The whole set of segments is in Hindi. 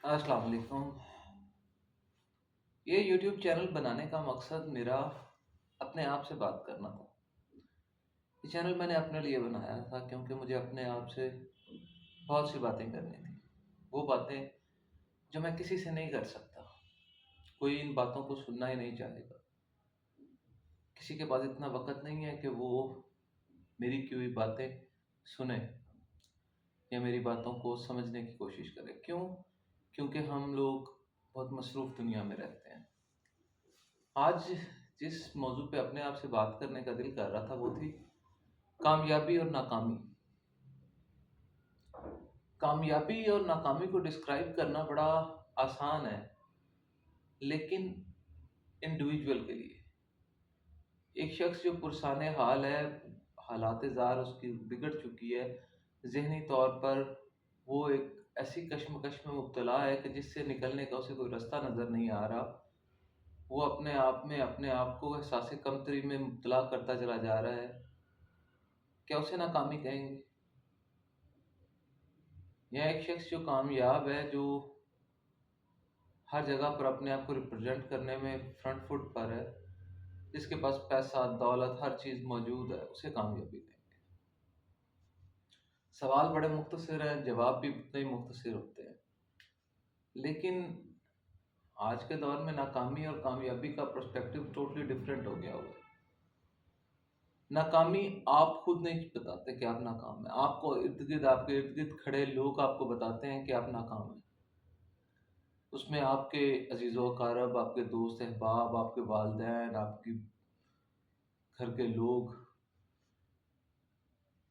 अस्सलाम वालेकुम। ये यूट्यूब चैनल बनाने का मकसद मेरा अपने आप से बात करना था। ये चैनल मैंने अपने लिए बनाया था क्योंकि मुझे अपने आप से बहुत सी बातें करनी थी। वो बातें जो मैं किसी से नहीं कर सकता। कोई इन बातों को सुनना ही नहीं चाहेगा। किसी के पास इतना वक़्त नहीं है कि वो मेरी की हुई बातें सुने या मेरी बातों को समझने की कोशिश करे। क्यों? क्योंकि हम लोग बहुत मसरूफ़ दुनिया में रहते हैं। आज जिस मौजू पे अपने आप से बात करने का दिल कर रहा था वो थी कामयाबी और नाकामी। कामयाबी और नाकामी को डिस्क्राइब करना बड़ा आसान है, लेकिन इंडिविजुअल के लिए एक शख्स जो पुरसाने हाल है, हालात ज़ार उसकी बिगड़ चुकी है, ज़हनी तौर पर वो एक ऐसी कश्मकश में मुब्तला है कि जिससे निकलने का उसे कोई रास्ता नज़र नहीं आ रहा। वो अपने आप में अपने आप को एहसास कमतरी में मुब्तला करता चला जा रहा है। क्या उसे नाकामी कहेंगे? या एक शख्स जो कामयाब है, जो हर जगह पर अपने आप को रिप्रेजेंट करने में फ्रंट फुट पर है, जिसके पास पैसा, दौलत, हर चीज़ मौजूद है, उसे कामयाबी कहेंगे? सवाल बड़े मुख्तसर हैं, जवाब भी उतने ही मुख्तसर होते हैं। लेकिन आज के दौर में नाकामी और कामयाबी का पर्सपेक्टिव टोटली डिफरेंट हो गया हुआ है। नाकामी आप खुद नहीं बताते कि आप नाकाम हैं। आपके इर्द गिर्द खड़े लोग आपको बताते हैं कि आप नाकाम हैं। उसमें आपके अजीज़ो अकारब, आपके दोस्त अहबाब, आपके वालिदैन, आपके घर के लोग,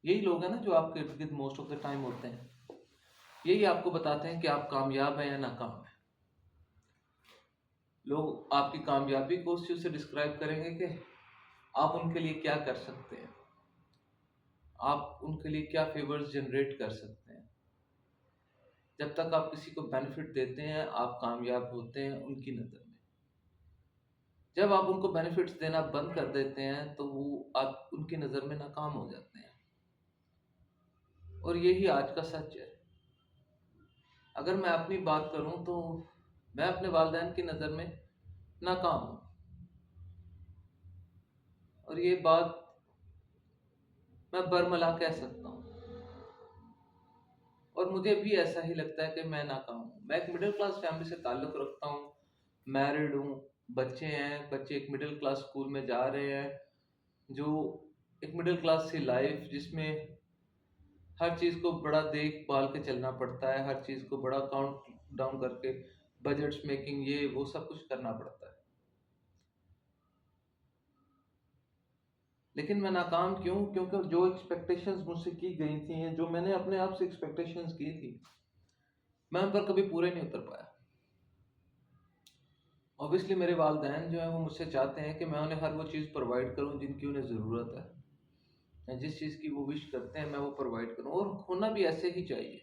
यही लोग हैं ना जो आपके इर्द गिर्द मोस्ट ऑफ द टाइम होते हैं। यही आपको बताते हैं कि आप कामयाब हैं या नाकाम हैं। लोग आपकी कामयाबी को उस चीज़ से डिस्क्राइब करेंगे कि आप उनके लिए क्या कर सकते हैं, आप उनके लिए क्या फेवर्स जनरेट कर सकते हैं। जब तक आप किसी को बेनिफिट देते हैं, आप कामयाब होते हैं उनकी नज़र में। जब आप उनको बेनिफिट्स देना बंद कर देते हैं तो वो आप उनकी नज़र में नाकाम हो जाते हैं। और यही आज का सच है। अगर मैं अपनी बात करूं तो मैं अपने वालिदैन की नज़र में नाकाम हूं, और ये बात मैं बरमला कह सकता हूं। और मुझे भी ऐसा ही लगता है कि मैं नाकाम हूं। मैं एक मिडिल क्लास फैमिली से ताल्लुक़ रखता हूं, मैरिड हूं, बच्चे हैं, बच्चे एक मिडिल क्लास स्कूल में जा रहे हैं, जो एक मिडिल क्लास सी लाइफ जिसमें हर चीज़ को बड़ा देख-भाल के चलना पड़ता है, हर चीज़ को बड़ा काउंट डाउन करके बजट्स मेकिंग, ये वो सब कुछ करना पड़ता है। लेकिन मैं नाकाम क्यों? क्योंकि जो एक्सपेक्टेशंस मुझसे की गई थी, जो मैंने अपने आप से एक्सपेक्टेशंस की थी, मैं उन पर कभी पूरे नहीं उतर पाया। ऑब्वियसली मेरे वालिदैन जो हैं वो मुझसे चाहते हैं कि मैं उन्हें हर वो चीज़ प्रोवाइड करूँ जिनकी उन्हें ज़रूरत है, या जिस चीज़ की वो विश करते हैं मैं वो प्रोवाइड करूँ, और होना भी ऐसे ही चाहिए।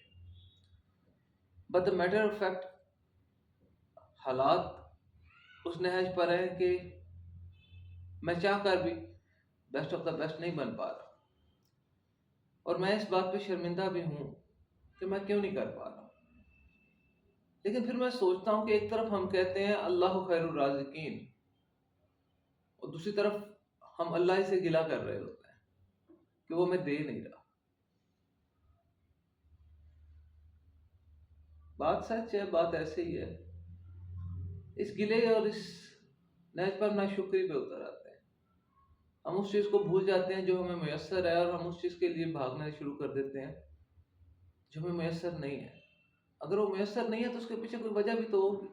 But the matter of fact, हालात उस नहज पर हैं कि मैं चाह कर भी बेस्ट ऑफ द बेस्ट नहीं बन पा रहा, और मैं इस बात पे शर्मिंदा भी हूँ कि मैं क्यों नहीं कर पा रहा। लेकिन फिर मैं सोचता हूँ कि एक तरफ हम कहते हैं अल्लाह खैरुर राज़िकीन, और दूसरी तरफ हम अल्लाह से गिला कर रहे होते हैं कि वो हमें दे नहीं रहा। बात सच है, बात ऐसे ही है। इस गिले और इस नहज पर नाशुक्री पे उतर आते हैं। हम उस चीज़ को भूल जाते हैं जो हमें मुयस्सर है, और हम उस चीज़ के लिए भागना शुरू कर देते हैं जो हमें मुयस्सर नहीं है। अगर वो मुयस्सर नहीं है तो उसके पीछे कोई वजह भी तो होगी।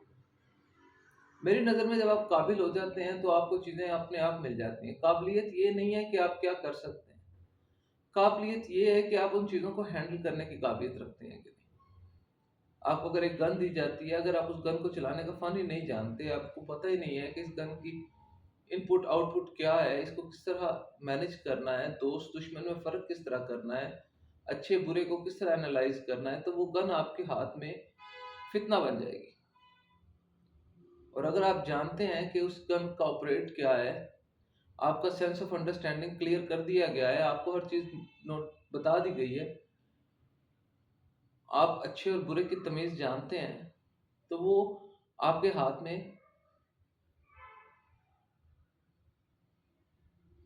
मेरी नज़र में जब आप काबिल हो जाते हैं तो आपको चीज़ें अपने आप मिल जाती हैं। काबिलियत ये नहीं है कि आप क्या कर सकते हैं। काबिलियत ये है कि आप उन चीज़ों को हैंडल करने की काबिलियत रखते हैं कि नहीं। आपको अगर एक गन दी जाती है, अगर आप उस गन को चलाने का फ़न ही नहीं जानते, आपको पता ही नहीं है कि इस गन की इनपुट आउटपुट क्या है, इसको किस तरह मैनेज करना है, दोस्त दुश्मन में फ़र्क किस तरह करना है, अच्छे बुरे को किस तरह एनालाइज़ करना है, तो वो गन आपके हाथ में फितना बन जाएगी। और अगर आप जानते हैं कि उस गन का ऑपरेट क्या है, आपका सेंस ऑफ अंडरस्टैंडिंग क्लियर कर दिया गया है, आपको हर चीज़ नोट बता दी गई है, आप अच्छे और बुरे की तमीज़ जानते हैं, तो वो आपके हाथ में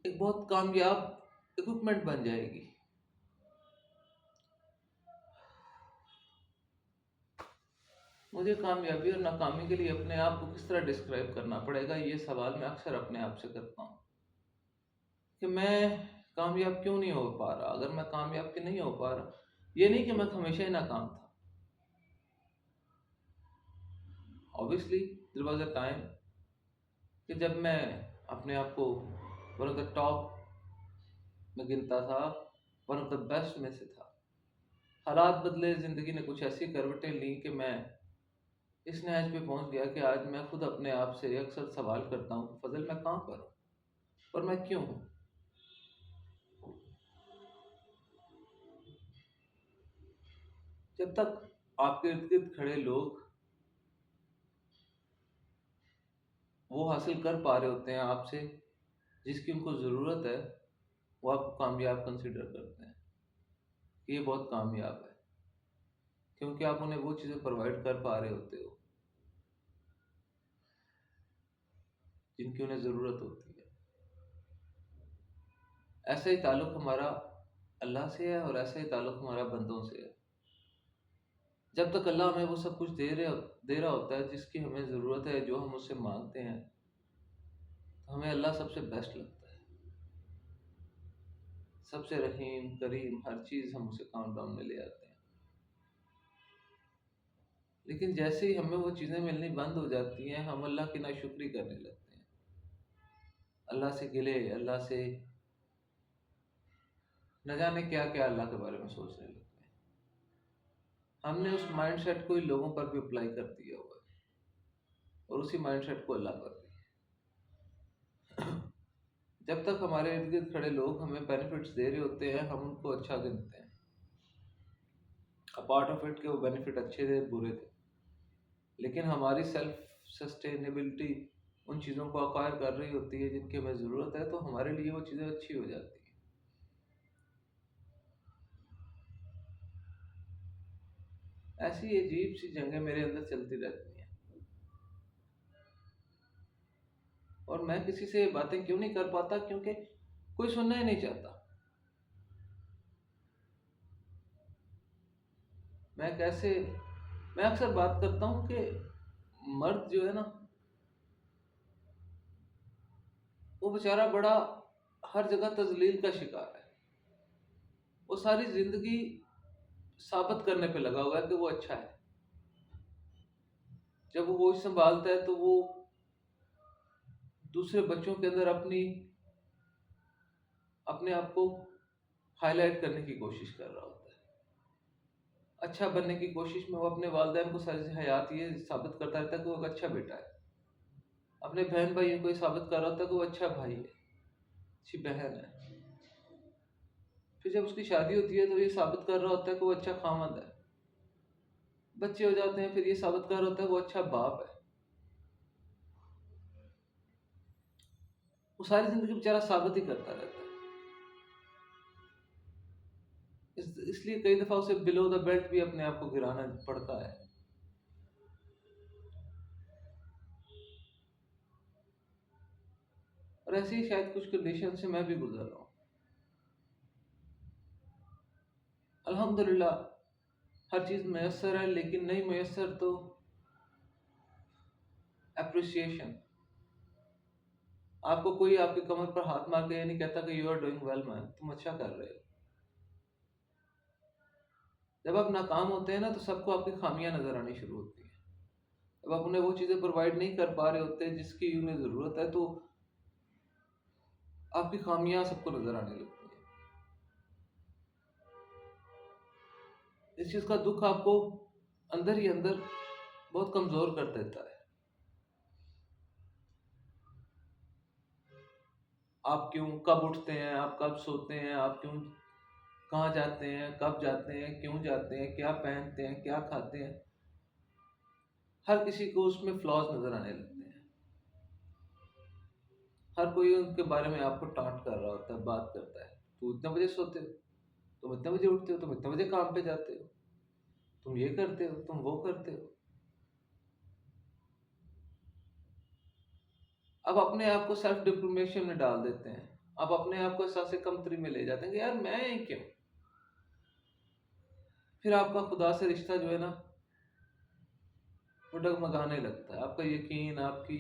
एक बहुत कामयाब इक्विपमेंट बन जाएगी। मुझे कामयाबी और नाकामी के लिए अपने आप को किस तरह डिस्क्राइब करना पड़ेगा, ये सवाल मैं अक्सर अपने आप से करता हूँ कि मैं कामयाब क्यों नहीं हो पा रहा। अगर मैं कामयाब क्यों नहीं हो पा रहा, ये नहीं कि मैं हमेशा ही नाकाम था। Obviously there was a time कि जब मैं अपने आप को वन ऑफ द टॉप में गिनता था, वन ऑफ द बेस्ट में से था। हालात बदले, ज़िंदगी ने कुछ ऐसी करवटें ली कि मैं इस नहज पे पहुंच गया कि आज मैं खुद अपने आप से अक्सर सवाल करता हूँ, फजल मैं कहाँ पर हूँ और मैं क्यों हूँ। जब तक आपके इर्द गिर्द खड़े लोग वो हासिल कर पा रहे होते हैं आपसे जिसकी उनको ज़रूरत है, वो आपको कामयाब कंसिडर करते हैं कि ये बहुत कामयाब है, क्योंकि आप उन्हें वो चीज़ें प्रोवाइड कर पा रहे होते हो जिनकी उन्हें ज़रूरत होती है। ऐसा ही ताल्लुक़ हमारा अल्लाह से है और ऐसा ही ताल्लुक़ हमारा बंदों से है। जब तक अल्लाह हमें वो सब कुछ दे रहा होता है जिसकी हमें ज़रूरत है, जो हम उससे मांगते हैं, तो हमें अल्लाह सबसे बेस्ट लगता है, सबसे रहीम करीम, हर चीज़ हम उसे काउंट डाउन में ले आते हैं। लेकिन जैसे ही हमें वो चीज़ें मिलनी बंद हो जाती हैं, हम अल्लाह की नाशुक्री करने लगते हैं, अल्लाह से गिले, अल्लाह से न जाने क्या क्या अल्लाह के बारे में सोचने लगते हैं। हमने उस माइंडसेट को ही लोगों पर भी अप्लाई कर दिया हुआ है और उसी माइंडसेट को अल्लाह पर भी। जब तक हमारे इर्द गिर्द खड़े लोग हमें बेनिफिट्स दे रहे होते हैं, हम उनको अच्छा गिनते हैं, अपार्ट ऑफ इट कि वो बेनिफिट अच्छे थे बुरे थे। लेकिन हमारी सेल्फ सस्टेनेबिलिटी उन चीज़ों को अक्वायर कर रही होती है जिनकी हमें ज़रूरत है, तो हमारे लिए वो चीज़ें अच्छी हो जाती हैं। ऐसी अजीब सी जंगें मेरे अंदर चलती रहती हैं और मैं किसी से ये बातें क्यों नहीं कर पाता, क्योंकि कोई सुनना ही नहीं चाहता। मैं कैसे मैं अक्सर बात करता हूँ कि मर्द जो है ना, वो बेचारा बड़ा हर जगह तजलील का शिकार है। वो सारी जिंदगी साबित करने पे लगा हुआ है कि वो अच्छा है। जब वो होश संभालता है तो वो दूसरे बच्चों के अंदर अपने आप को हाईलाइट करने की कोशिश कर रहा होता है। अच्छा बनने की कोशिश में वो अपने वालिदैन को सारी हयात ये साबित करता रहता है कि वो एक अच्छा बेटा है। अपने बहन भाइयों को ये साबित कर रहा होता है कि वो अच्छा भाई है, अच्छी बहन है। फिर जब उसकी शादी होती है तो ये साबित कर रहा होता है कि वो अच्छा खामद है। बच्चे हो जाते हैं, फिर ये साबित कर रहा होता है वो अच्छा बाप है। वो सारी जिंदगी बेचारा साबित ही करता रहता है। इसलिए कई दफा उसे बिलो द बेल्ट भी अपने आप को गिराना पड़ता है। और ऐसे ही शायद कुछ कंडीशन से मैं भी गुजर रहा हूँ। अल्हम्दुलिल्लाह हर चीज़ मैसर है, लेकिन नहीं मैसर तो अप्रिसिएशन। आपको कोई आपके कमर पर हाथ मार के ये नहीं कहता कि you are doing well man, तुम अच्छा कर रहे हो। जब आप नाकाम होते हैं ना, तो सबको आपकी खामियां नजर आनी शुरू होती है। जब आप उन्हें वो चीज़ें प्रोवाइड नहीं कर पा रहे होते जिसकी उन्हें ज़रूरत है, तो आपकी खामियां सबको नजर आने लगती हैं। इस चीज़ का दुख आपको अंदर ही अंदर बहुत कमज़ोर कर देता है। आप क्यों कब उठते हैं, आप कब सोते हैं, आप क्यों कहाँ जाते हैं, कब जाते हैं, क्यों जाते हैं, क्या पहनते हैं, क्या खाते हैं, हर किसी को उसमें फ्लॉज नजर आने लगते हैं। हर कोई उनके बारे में आपको टांट कर रहा होता है, बात करता है। तू इतने बजे सोते हो, तुम इतने बजे उठते हो, तुम इतने बजे काम पे जाते हो, तुम ये करते हो, तुम वो करते हो। अब अपने आप को सेल्फ डिप्लोमेशन में डाल देते हैं। आप अपने आप को एहसास कमतरी में ले जाते हैं कि यार मैं क्यों। फिर आपका खुदा से रिश्ता जो है ना वो डगमगाने लगता है। आपका यकीन, आपकी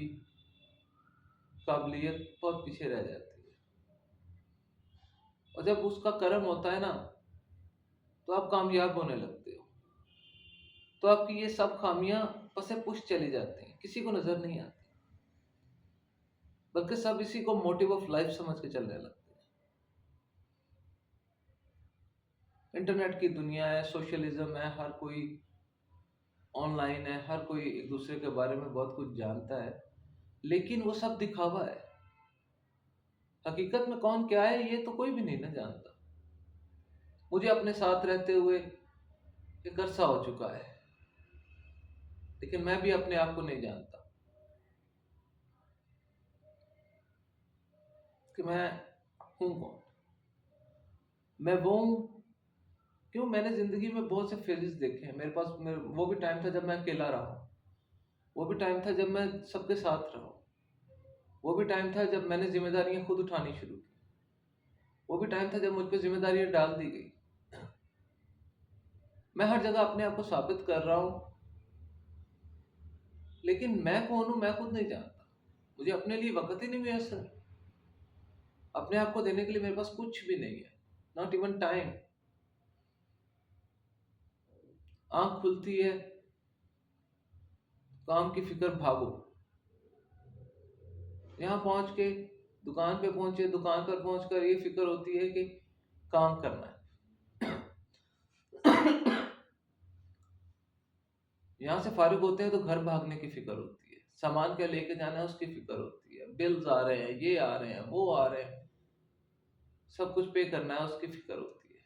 काबिलियत बहुत पीछे रह जाती है। और जब उसका कर्म होता है ना तो आप कामयाब होने लगते हो। तो आपकी ये सब खामियां पसे पुश चली जाती हैं, किसी को नजर नहीं आती, बल्कि सब इसी को मोटिव ऑफ लाइफ समझ के चलने लगते हैं। इंटरनेट की दुनिया है, सोशलिज्म है, हर कोई ऑनलाइन है, हर कोई एक दूसरे के बारे में बहुत कुछ जानता है, लेकिन वो सब दिखावा है। हकीकत में कौन क्या है ये तो कोई भी नहीं ना जानता। मुझे अपने साथ रहते हुए एक अरसा हो चुका है, लेकिन मैं भी अपने आप को नहीं जानता कि मैं हूं कौन। मैं वो हूं क्यों। मैंने जिंदगी में बहुत से फेजेस देखे हैं। वो भी टाइम था जब मैं अकेला रहा, वो भी टाइम था जब मैं सबके साथ रहा, वो भी टाइम था जब मैंने जिम्मेदारियां खुद उठानी शुरू की, वो भी टाइम था जब मुझ पर जिम्मेदारियां डाल दी गई। मैं हर जगह अपने आप को साबित कर रहा हूं, लेकिन मैं कौन हूं मैं खुद नहीं जानता। मुझे अपने लिए वक्त ही नहीं मुयसर। अपने आप को देने के लिए मेरे पास कुछ भी नहीं है, नॉट इवन टाइम। आंख खुलती है, काम की फिक्र भागो। यहाँ पहुंच के दुकान पे पहुंचे, दुकान पर पहुंचकर ये फिक्र होती है कि काम करना है। यहाँ से फारिग होते हैं तो घर भागने की फिक्र होती है, सामान क्या लेके जाना है उसकी फिक्र होती है, बिल्स आ रहे हैं, ये आ रहे हैं, वो आ रहे हैं, सब कुछ पे करना है उसकी फिक्र होती है।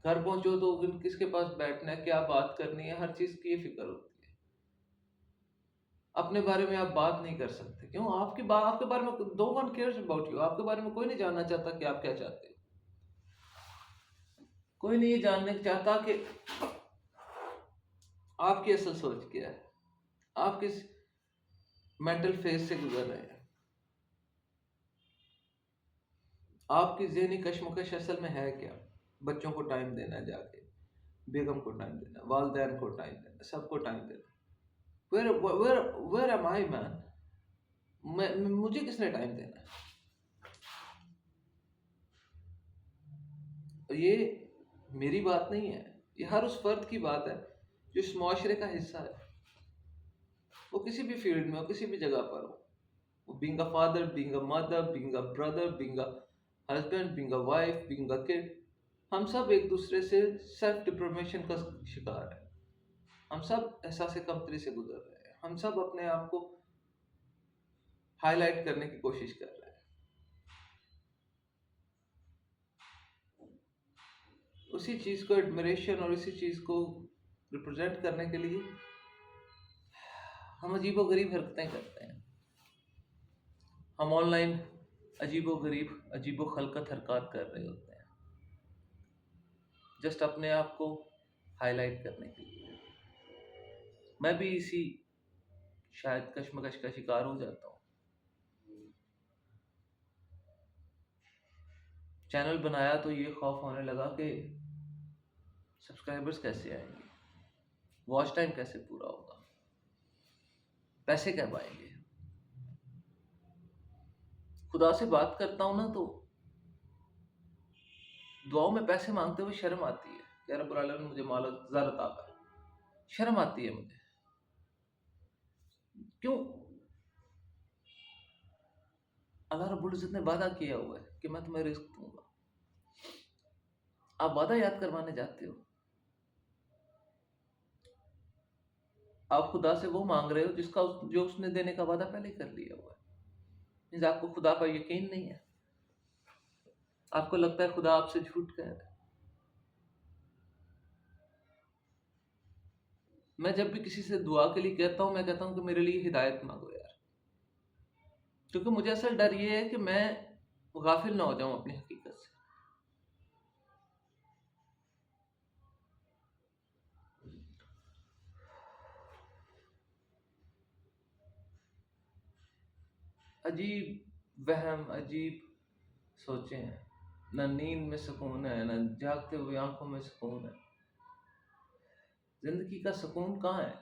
घर पहुंचो तो किसके पास बैठना है, क्या बात करनी है, हर चीज की ये फिक्र होती है। अपने बारे में आप बात नहीं कर सकते, क्यों। आपके बारे में no one cares about you. आपके बारे में कोई नहीं जानना चाहता कि आप क्या चाहते हो। कोई नहीं ये जानना चाहता कि आपकी असल सोच क्या है, आप किस मेंटल फेज से गुजर रहे हैं, आपकी ज़हनी कश्मकश असल में है क्या। बच्चों को टाइम देना, जाके बेगम को टाइम देना, वालदैन को टाइम देना, सबको टाइम देना। Where am I man. मुझे किसने टाइम देना है। और ये मेरी बात नहीं है, ये हर उस फर्द की बात है जो इस मुआशरे का हिस्सा है। वो किसी भी फील्ड में हो, किसी भी जगह पर हो, being a father, being a mother, being a brother, being a husband, being a wife, being a kid. हम सब एक दूसरे से सेल्फ डिप्रोमेशन का शिकार है। हम सब एहसास कमतरी से गुजर रहे हैं। हम सब अपने आप को हाईलाइट करने की कोशिश कर रहे हैं। उसी चीज को एडमिरेशन और इसी चीज को रिप्रेजेंट करने के लिए हम अजीबो गरीब हरकतें करते हैं। हम ऑनलाइन अजीबो गरीब, अजीबो खलकत हरकत कर रहे होते हैं, जस्ट अपने आप को हाईलाइट करने के लिए। मैं भी इसी शायद कश्मकश का शिकार हो जाता हूँ। चैनल बनाया तो ये खौफ होने लगा कि सब्सक्राइबर्स कैसे आएंगे, वॉच टाइम कैसे पूरा होगा, पैसे कब आएंगे। खुदा से बात करता हूँ ना तो दुआओं में पैसे मांगते हुए शर्म आती है कि रब्बुल आलमीन मुझे माल ज़्यादा अता कर। शर्म आती है मुझे, क्यों। अल्लाह रब्बुल इज़्ज़त ने वादा किया हुआ है कि मैं तुम्हें रिस्क दूंगा। आप वादा याद करवाने जाते हो, आप खुदा से वो मांग रहे हो जिसका जो उसने देने का वादा पहले कर लिया हुआ है। मीन्स आपको खुदा पर यकीन नहीं है। आपको लगता है खुदा आपसे झूठ कह रहा है। मैं जब भी किसी से दुआ के लिए कहता हूँ, मैं कहता हूँ कि मेरे लिए हिदायत मांगो यार, क्योंकि मुझे असल डर ये है कि मैं गाफिल ना हो जाऊं अपनी हकीकत से। अजीब वहम, अजीब सोचें हैं। ना नींद में सुकून है, ना जागते हुए आंखों में सुकून है। जिंदगी का सुकून कहाँ है?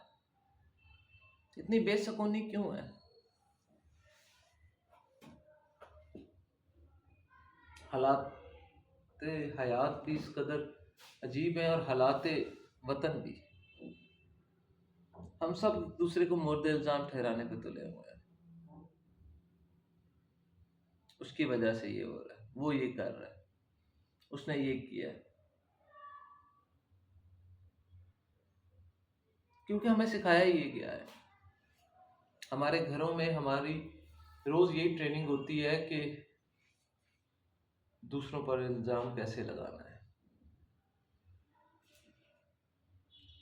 इतनी बेसुकूनी क्यों है? हालात हयात भी इस कदर अजीब है, और हालात वतन भी। हम सब दूसरे को मुर्द इल्जाम ठहराने पे तुले हुए हैं। उसकी वजह से ये हो रहा है, वो ये कर रहा है, उसने ये किया है। क्योंकि हमें सिखाया ही ये गया है। हमारे घरों में हमारी रोज यही ट्रेनिंग होती है कि दूसरों पर इल्जाम कैसे लगाना है।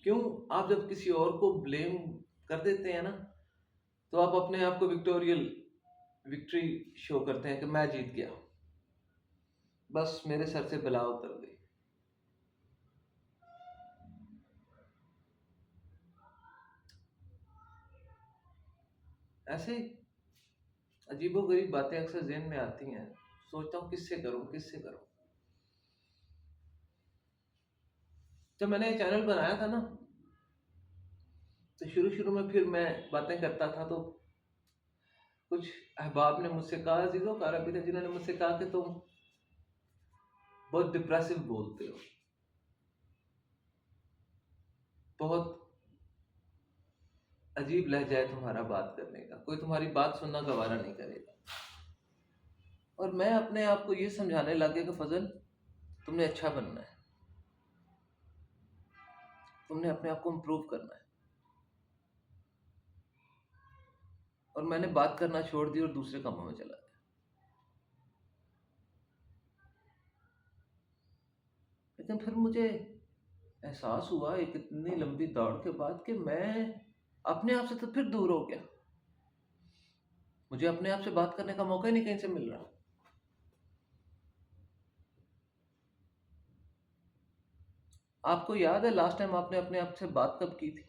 क्यों? आप जब किसी और को ब्लेम कर देते हैं ना, तो आप अपने आप को विक्ट्री शो करते हैं कि मैं जीत गया, बस मेरे सर से बला उतर गई। ऐसे अजीबोगरीब बातें अक्सर ज़हन में आती हैं। सोचता हूँ किससे करूँ, किससे करूँ। जब मैंने ये चैनल बनाया था ना, तो शुरू शुरू में फिर मैं बातें करता था, तो कुछ अहबाब ने मुझसे कहा, अजीज़ों कार भी थे, जिन्होंने मुझसे कहा कि तुम बहुत डिप्रेसिव बोलते हो, बहुत अजीब लहजा है तुम्हारा बात करने का, कोई तुम्हारी बात सुनना गवारा नहीं करेगा। और मैं अपने आप को ये समझाने लग गया कि फजल, तुमने अच्छा बनना है, तुमने अपने आप को इम्प्रूव करना है। और मैंने बात करना छोड़ दी और दूसरे कामों में चला गया। लेकिन फिर मुझे एहसास हुआ एक इतनी लंबी दौड़ के बाद कि मैं अपने आप से तो फिर दूर हो गया। मुझे अपने आप से बात करने का मौका ही नहीं कहीं से मिल रहा। आपको याद है लास्ट टाइम आपने अपने आप से बात कब की थी?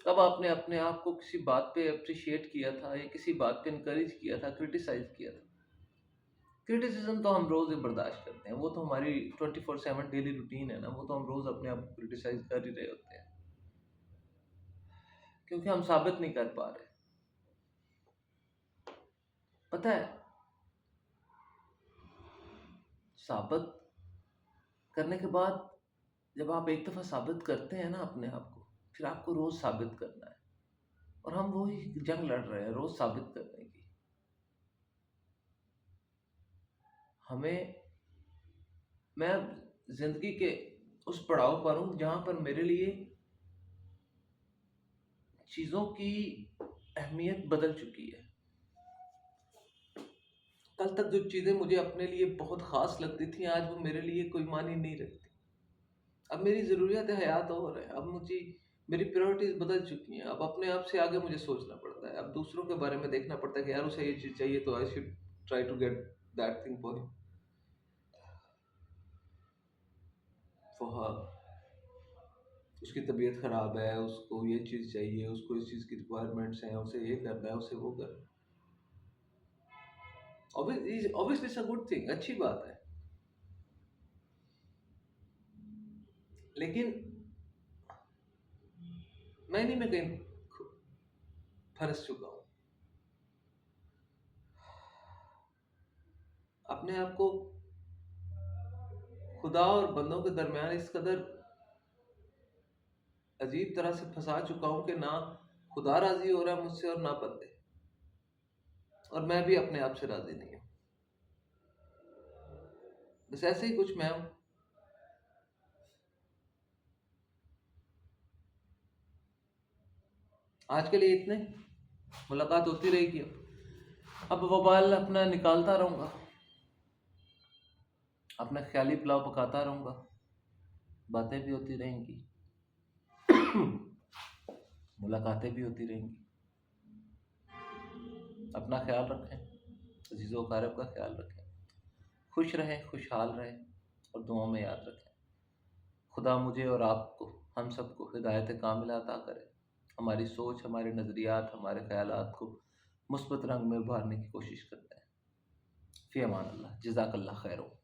कब आपने अपने आप को किसी बात पे अप्रिशिएट किया था, या किसी बात पे इनकरेज किया था, क्रिटिसाइज किया था? क्रिटिसिज्म तो हम रोज ही बर्दाश्त करते हैं, वो तो हमारी 24/7 डेली रूटीन है ना, वो तो हम रोज अपने आप को क्रिटिसाइज कर ही रहे होते हैं, क्योंकि हम साबित नहीं कर पा रहे। पता है, साबित करने के बाद, जब आप एक दफा साबित करते हैं ना अपने आप को, फिर आपको रोज साबित करना है। और हम वो ही जंग लड़ रहे हैं, रोज साबित करने की। हमें मैं जिंदगी के उस पड़ाव पर हूं जहां पर मेरे लिए चीजों की अहमियत बदल चुकी है। कल तक जो चीजें मुझे अपने लिए बहुत खास लगती थी, आज वो मेरे लिए कोई मानी नहीं रखती। अब मेरी ज़रूरियात हयात और है। अब मुझे मेरी प्रायोरिटीज बदल चुकी हैं। अब अपने आप से आगे मुझे सोचना पड़ता है। अब दूसरों के बारे में देखना पड़ता है कि यार उसे ये चीज़ चाहिए, तो I should try to get that thing for her. उसकी तबीयत ख़राब है, उसको ये चीज़ चाहिए, उसको इस चीज़ की रिक्वायरमेंट्स हैं, उसे ये करना है, उसे वो करना है। Obviously it's a good thing, अच्छी बात है। लेकिन मैं नहीं, मैं कहीं फंस चुका हूँ। अपने आप को खुदा और बंदों के दरमियान इस कदर अजीब तरह से फंसा चुका हूं कि ना खुदा राजी हो रहा है मुझसे, और ना बंदे। और मैं भी अपने आप से राजी नहीं हूं। बस ऐसे ही कुछ मैं हूं। आज के लिए इतने। मुलाकात होती रहेगी। अब वबाल अपना निकालता रहूंगा, अपना ख्याली पुलाव पकाता रहूंगा, बातें भी होती रहेंगी, मुलाकातें भी होती रहेंगी। अपना ख्याल रखें, अजीज़ो कारब का ख्याल रखें, खुश रहें, खुशहाल रहें, और दुआओं में याद रखें। खुदा मुझे और आपको, हम सबको हिदायत कामिला अता करे। हमारी सोच, हमारे नज़रियात, हमारे ख़यालात को मुस्बत रंग में उभारने की कोशिश करते हैं। फ़ी अमान अल्लाह, जज़ाकल्लाह खैर।